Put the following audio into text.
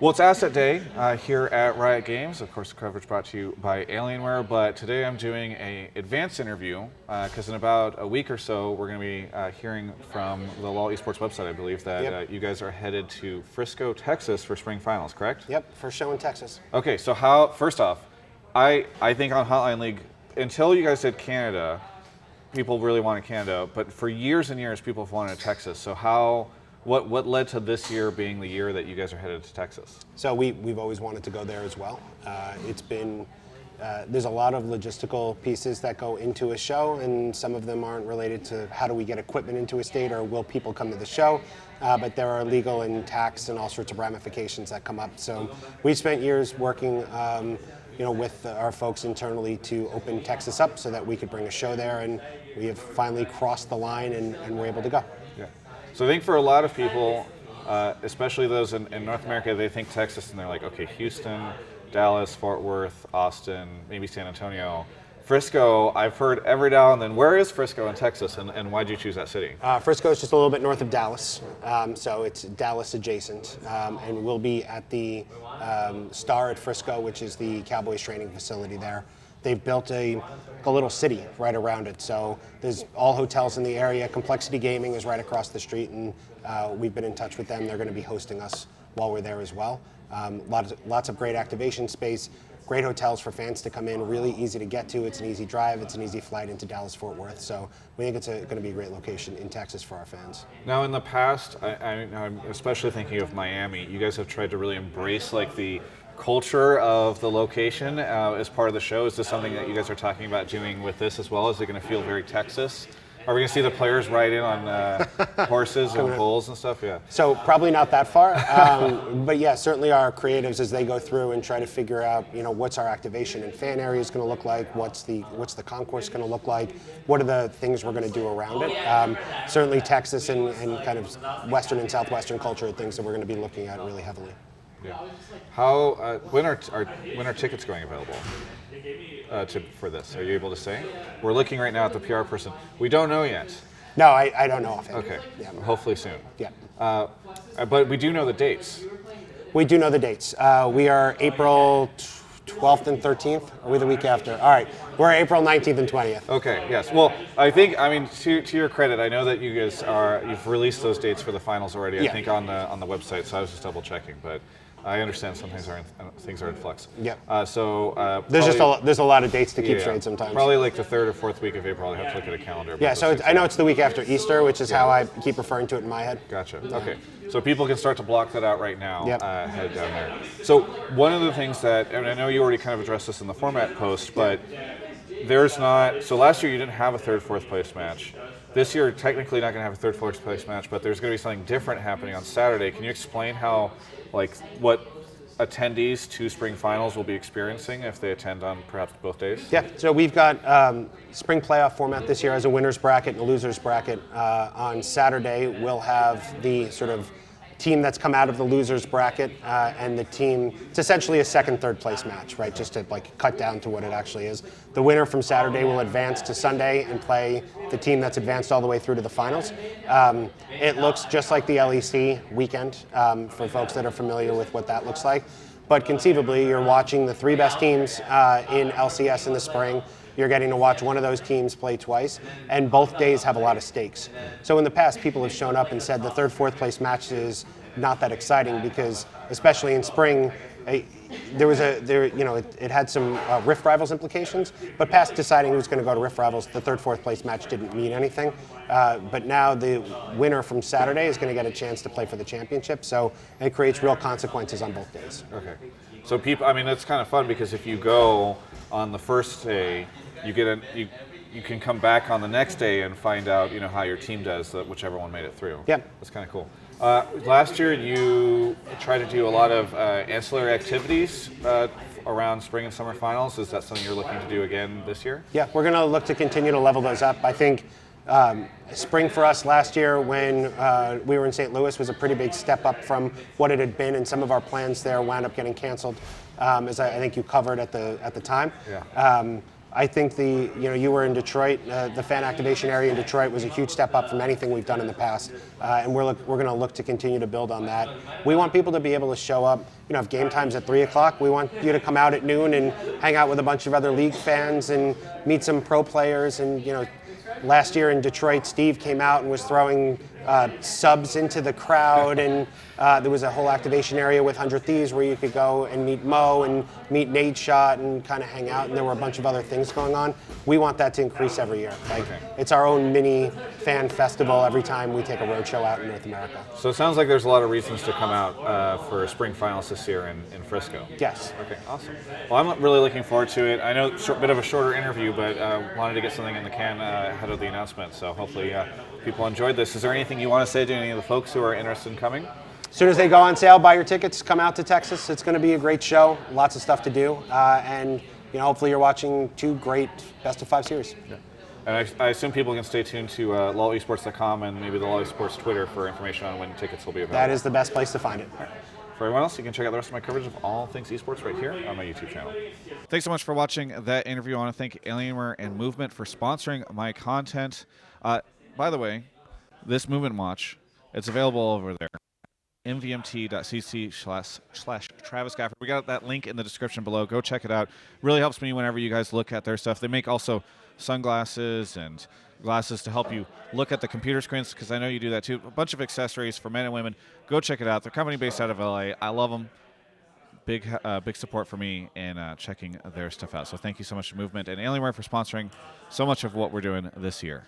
Well, it's Asset Day here at Riot Games. Of course, the coverage brought to you by Alienware. But today I'm doing an advanced interview because in about a week or so, we're going to be hearing from the LoL Esports website, I believe, that you guys are headed to Frisco, Texas for Spring Finals, correct? Yep, first show in Texas. Okay, so first off, I think on Hotline League, until you guys did Canada, people really wanted Canada. But for years and years, people have wanted Texas. So what led to this year being the year that you guys are headed to Texas? So we've always wanted to go there as well. It's been, there's a lot of logistical pieces that go into a show, and some of them aren't related to how do we get equipment into a state or will people come to the show, but there are legal and tax and all sorts of ramifications that come up. So we spent years working with our folks internally to open Texas up so that we could bring a show there, and we have finally crossed the line and we're able to go. Yeah. So I think for a lot of people, especially those in North America, they think Texas and they're like, okay, Houston, Dallas, Fort Worth, Austin, maybe San Antonio. Frisco, I've heard every now and then. Where is Frisco in Texas, and why'd you choose that city? Frisco is just a little bit north of Dallas, so it's Dallas adjacent, and we'll be at the Star at Frisco, which is the Cowboys training facility there. They've built a little city right around it, so there's all hotels in the area. Complexity Gaming is right across the street, and we've been in touch with them. They're going to be hosting us while we're there as well. Lots of great activation space, great hotels for fans to come in, really easy to get to. It's an easy drive, it's an easy flight into Dallas-Fort Worth, so we think it's going to be a great location in Texas for our fans. Now in the past, I'm especially thinking of Miami, you guys have tried to really embrace like the culture of the location as part of the show. Is this something that you guys are talking about doing with this as well? Is it going to feel very Texas? Are we going to see the players ride in on horses and bulls and stuff? Yeah. So probably not that far, but yeah, certainly our creatives as they go through and try to figure out, what's our activation and fan areas going to look like, what's the concourse going to look like, what are the things we're going to do around it. Certainly Texas and kind of Western and Southwestern culture are things that we're going to be looking at really heavily. Yeah. When are tickets going available for this? Are you able to say? We're looking right now at the PR person. We don't know yet. No, I don't know offhand. Okay. Yeah. Hopefully soon. Yeah. But we do know the dates. We do know the dates. We are April 12th and 13th. Are we the week after? All right. We're April 19th and 20th. Okay, yes. Well, to your credit, I know that you guys you've released those dates for the finals already, I think on the website, so I was just double checking, but I understand sometimes things are in flux. Yep. There's a lot of dates to keep straight sometimes. Probably like the third or fourth week of April. I have to look at a calendar. Yeah. So I know it's the week after Easter, which is how I keep referring to it in my head. Gotcha. Okay. So people can start to block that out right now. Yep. Head down there. So one of the things that, and I know you already kind of addressed this in the format post, but there's not. So last year you didn't have a third, fourth place match. This year, technically not going to have a third, fourth place match, but there's going to be something different happening on Saturday. Can you explain what attendees to Spring Finals will be experiencing if they attend on perhaps both days? Yeah, so we've got Spring Playoff format this year as a winner's bracket and a loser's bracket. On Saturday, we'll have the sort of team that's come out of the loser's bracket and the team, it's essentially a second, third place match, right? Just to cut down to what it actually is. The winner from Saturday will advance to Sunday and play the team that's advanced all the way through to the finals. It looks just like the LEC weekend for folks that are familiar with what that looks like. But conceivably, you're watching the three best teams in LCS in the spring. You're getting to watch one of those teams play twice, and both days have a lot of stakes. So in the past, people have shown up and said the third, fourth place match is not that exciting because, especially in spring, it had some Rift Rivals implications, but past deciding who's going to go to Rift Rivals, the third, fourth place match didn't mean anything. But now the winner from Saturday is going to get a chance to play for the championship, so it creates real consequences on both days. Okay. So that's kind of fun because if you go on the first day, you can come back on the next day and find out how your team does, whichever one made it through. Yeah. That's kind of cool. Last year you tried to do a lot of ancillary activities around spring and summer finals. Is that something you're looking to do again this year? Yeah, we're going to look to continue to level those up. I think spring for us last year when we were in St. Louis was a pretty big step up from what it had been, and some of our plans there wound up getting canceled, as I think you covered at the time. Yeah. I think you were in Detroit. The fan activation area in Detroit was a huge step up from anything we've done in the past, and we're going to look to continue to build on that. We want people to be able to show up. If game time's at 3 o'clock, we want you to come out at noon and hang out with a bunch of other league fans and meet some pro players. And last year in Detroit, Steve came out and was throwing subs into the crowd, and there was a whole activation area with 100 Thieves where you could go and meet Mo and meet Nate Shot and kind of hang out, and there were a bunch of other things going on. We want that to increase every year. It's our own mini fan festival every time we take a road show out in North America. So it sounds like there's a lot of reasons to come out for Spring Finals this year in Frisco. Yes. Okay, awesome. Well, I'm really looking forward to it. I know it's a bit of a shorter interview, but wanted to get something in the can ahead of the announcement, so hopefully people enjoyed this. Is there anything you want to say to any of the folks who are interested in coming? As soon as they go on sale, buy your tickets, come out to Texas. It's going to be a great show, lots of stuff to do, and hopefully you're watching 2 great best-of-5 series. Yeah. And I assume people can stay tuned to LOLesports.com and maybe the LOL Esports Twitter for information on when tickets will be available. That is the best place to find it. Right. For everyone else, you can check out the rest of my coverage of all things esports right here on my YouTube channel. Thanks so much for watching that interview. I want to thank Alienware and Movement for sponsoring my content. By the way, this Movement watch, it's available over there. mvmt.cc/Travis Gafford. We got that link in the description below. Go check it out. Really helps me whenever you guys look at their stuff. They make also sunglasses and glasses to help you look at the computer screens, because I know you do that too. A bunch of accessories for men and women. Go check it out. They're a company based out of LA. I love them. Big support for me in checking their stuff out. So thank you so much to Movement and Alienware for sponsoring so much of what we're doing this year.